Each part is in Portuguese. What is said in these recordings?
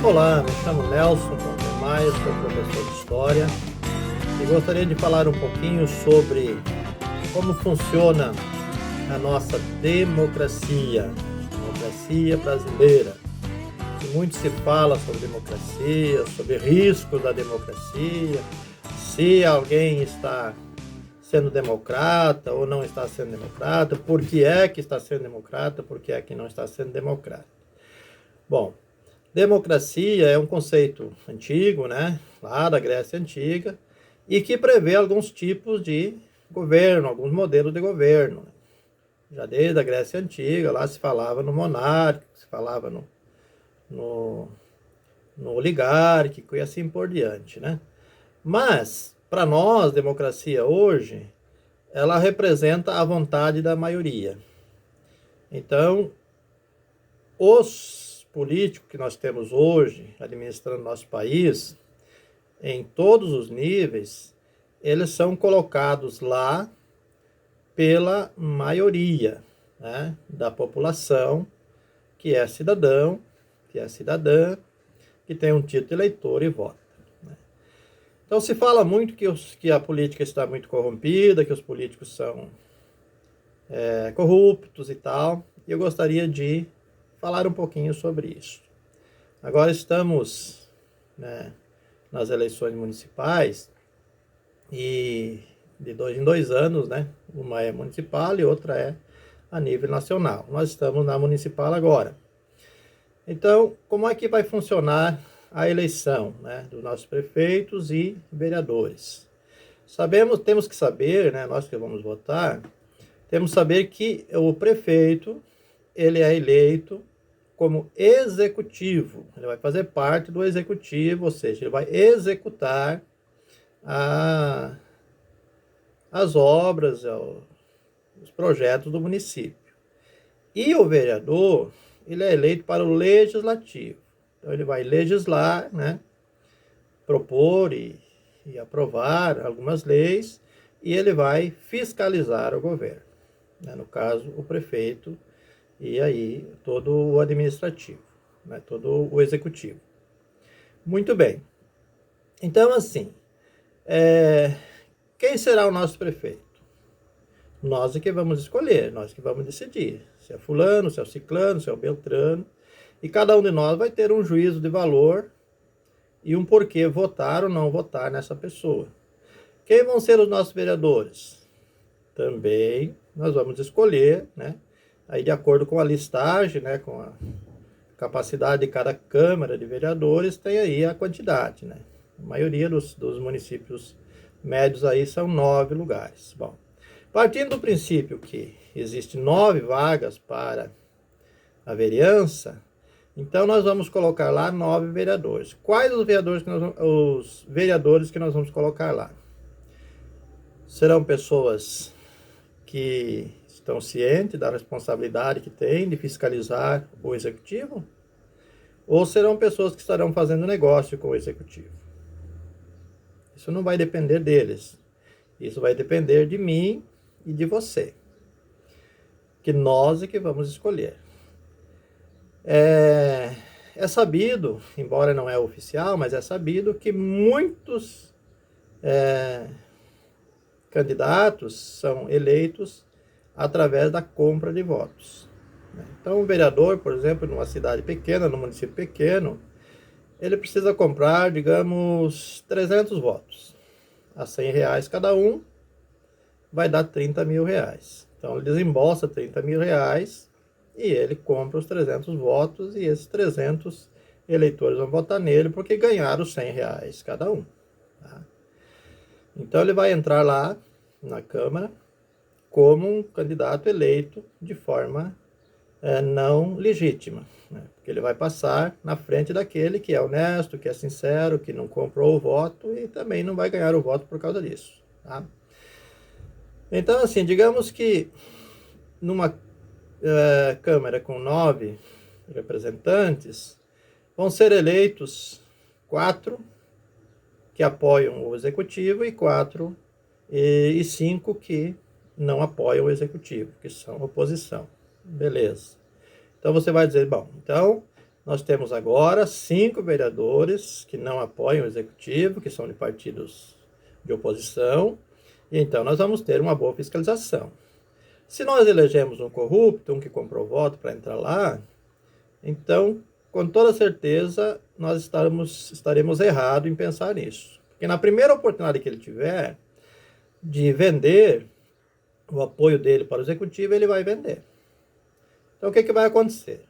Olá, me chamo Nelson Maia, sou professor de História e gostaria de falar um pouquinho sobre como funciona a nossa democracia brasileira. Muito se fala sobre democracia, sobre riscos da democracia, se alguém está sendo democrata ou não está sendo democrata, por que é que está sendo democrata, por que é que não está sendo democrata. Bom, democracia é um conceito antigo, né? Lá da Grécia Antiga, e que prevê alguns tipos de governo, alguns modelos de governo. Já desde a Grécia Antiga, lá se falava no monárquico, se falava no oligárquico e assim por diante, né? Mas, para nós, democracia hoje, ela representa a vontade da maioria. Então, os políticos que nós temos hoje, administrando nosso país, em todos os níveis, eles são colocados lá pela maioria, né, da população, que é cidadão, que é cidadã, que tem um título de eleitor e vota. Né? Então se fala muito que a política está muito corrompida, que os políticos são corruptos e tal, e eu gostaria de falar um pouquinho sobre isso. Agora estamos, né, nas eleições municipais e de 2 em 2 anos, né? Uma é municipal e outra é a nível nacional. Nós estamos na municipal agora. Então, como é que vai funcionar a eleição, né, dos nossos prefeitos e vereadores? Temos que saber, né, nós que vamos votar, temos que saber que o prefeito, ele é eleito como executivo. Ele vai fazer parte do executivo, ou seja, ele vai executar as obras, os projetos do município. E o vereador, ele é eleito para o legislativo. Então ele vai legislar, né, propor e aprovar algumas leis, e ele vai fiscalizar o governo, né, no caso o prefeito e aí todo o administrativo, né, todo o executivo. Muito bem. Então assim, quem será o nosso prefeito? Nós é que vamos escolher, nós que vamos decidir. Se é fulano, se é o ciclano, se é o beltrano. E cada um de nós vai ter um juízo de valor e um porquê votar ou não votar nessa pessoa. Quem vão ser os nossos vereadores? Também nós vamos escolher, né? Aí de acordo com a listagem, né? Com a capacidade de cada Câmara de Vereadores, tem aí a quantidade, né? A maioria dos municípios médios aí são 9 lugares. Bom, partindo do princípio que existem 9 vagas para a vereança, então nós vamos colocar lá 9 vereadores. Quais os vereadores que nós vamos colocar lá? Serão pessoas que estão cientes da responsabilidade que têm de fiscalizar o executivo? Ou serão pessoas que estarão fazendo negócio com o executivo? Isso não vai depender deles. Isso vai depender de mim e de você. Que nós é que vamos escolher. É sabido, embora não é oficial, mas é sabido que muitos candidatos são eleitos através da compra de votos. Então, um vereador, por exemplo, numa cidade pequena, num município pequeno, ele precisa comprar, digamos, 300 votos. A R$100 cada um, vai dar R$30.000. Então, ele desembolsa R$30.000 e ele compra os 300 votos e esses 300 eleitores vão votar nele porque ganharam os R$100 cada um. Tá? Então, ele vai entrar lá na Câmara como um candidato eleito de forma não legítima, né? Porque ele vai passar na frente daquele que é honesto, que é sincero, que não comprou o voto e também não vai ganhar o voto por causa disso. Tá? Então, assim, digamos que numa Câmara com 9 representantes, vão ser eleitos 4 que apoiam o executivo e 5 que não apoiam o executivo, que são oposição. Beleza. Então você vai dizer, bom, então Nós temos agora 5 vereadores que não apoiam o executivo, que são de partidos de oposição, e então nós vamos ter uma boa fiscalização. Se nós elegemos um corrupto, um que comprou voto para entrar lá, então, com toda certeza, nós estaremos errados em pensar nisso. Porque na primeira oportunidade que ele tiver de vender o apoio dele para o executivo, ele vai vender. Então, o que vai acontecer?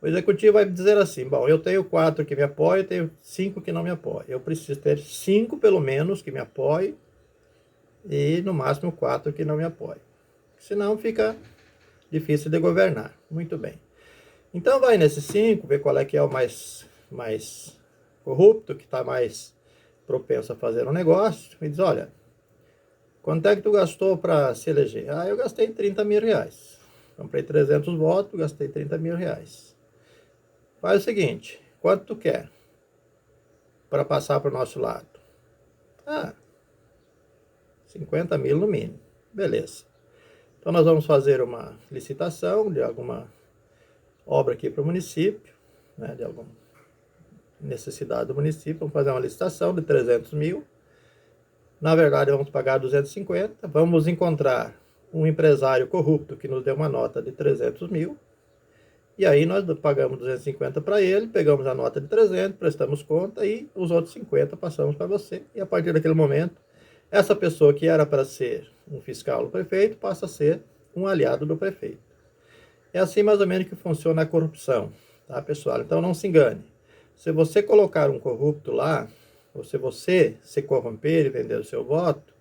O executivo vai dizer assim, bom, eu tenho 4 que me apoiam, eu tenho 5 que não me apoiam. Eu preciso ter 5, pelo menos, que me apoiem e, no máximo, 4 que não me apoiam. Senão, fica difícil de governar. Muito bem. Então, vai nesses 5, ver qual é que é o mais corrupto, que está mais propenso a fazer um negócio, e diz, olha, quanto é que tu gastou para se eleger? Ah, eu gastei 30 mil reais. Comprei 300 votos, gastei 30 mil reais. Faz o seguinte, quanto tu quer para passar para o nosso lado? Ah, 50 mil no mínimo. Beleza. Então nós vamos fazer uma licitação de alguma obra aqui para o município, né, de alguma necessidade do município. Vamos fazer uma licitação de 300 mil. Na verdade, vamos pagar 250. Vamos encontrar um empresário corrupto que nos deu uma nota de 300 mil. E aí nós pagamos 250 para ele, pegamos a nota de 300, prestamos conta e os outros 50 passamos para você. E a partir daquele momento, essa pessoa que era para ser um fiscal do prefeito passa a ser um aliado do prefeito. É assim mais ou menos que funciona a corrupção, tá, pessoal? Então não se engane. Se você colocar um corrupto lá, ou se você se corromper e vender o seu voto,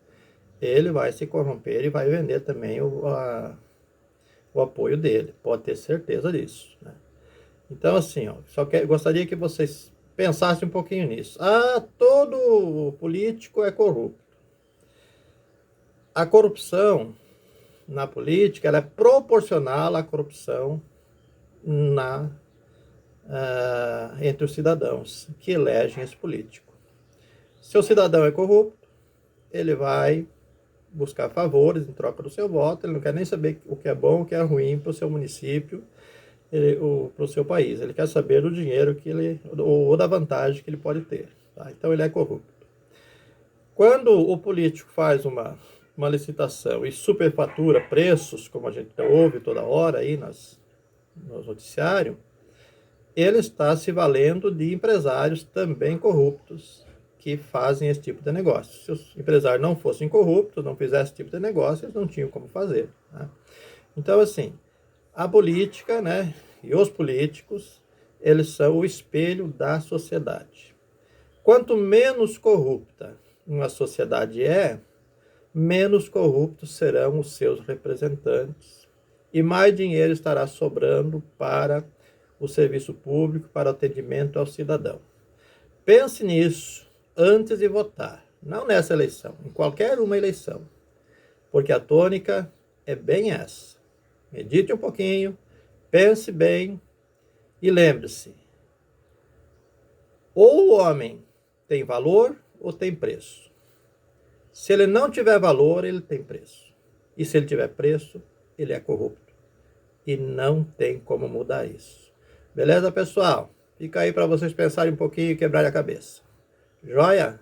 ele vai se corromper e vai vender também o apoio dele, pode ter certeza disso, né? Então, assim, ó, gostaria que vocês pensassem um pouquinho nisso. Ah, todo político é corrupto. A corrupção na política, ela é proporcional à corrupção entre os cidadãos que elegem esse político. Se o cidadão é corrupto, ele vai buscar favores em troca do seu voto, ele não quer nem saber o que é bom, o que é ruim para o seu município, para o seu país. Ele quer saber do dinheiro ou da vantagem que ele pode ter. Tá? Então ele é corrupto. Quando o político faz uma licitação e superfatura preços, como a gente ouve toda hora aí no noticiário, ele está se valendo de empresários também corruptos, que fazem esse tipo de negócio. Se os empresários não fossem corruptos, não fizessem esse tipo de negócio, eles não tinham como fazer, né? Então, assim, a política, né, e os políticos, eles são o espelho da sociedade. Quanto menos corrupta uma sociedade é, menos corruptos serão os seus representantes e mais dinheiro estará sobrando para o serviço público, para o atendimento ao cidadão. Pense nisso antes de votar, não nessa eleição, em qualquer uma eleição, porque a tônica é bem essa. Medite um pouquinho, pense bem e lembre-se, ou o homem tem valor ou tem preço. Se ele não tiver valor, ele tem preço. E se ele tiver preço, ele é corrupto. E não tem como mudar isso. Beleza, pessoal? Fica aí para vocês pensarem um pouquinho e quebrarem a cabeça. Joia?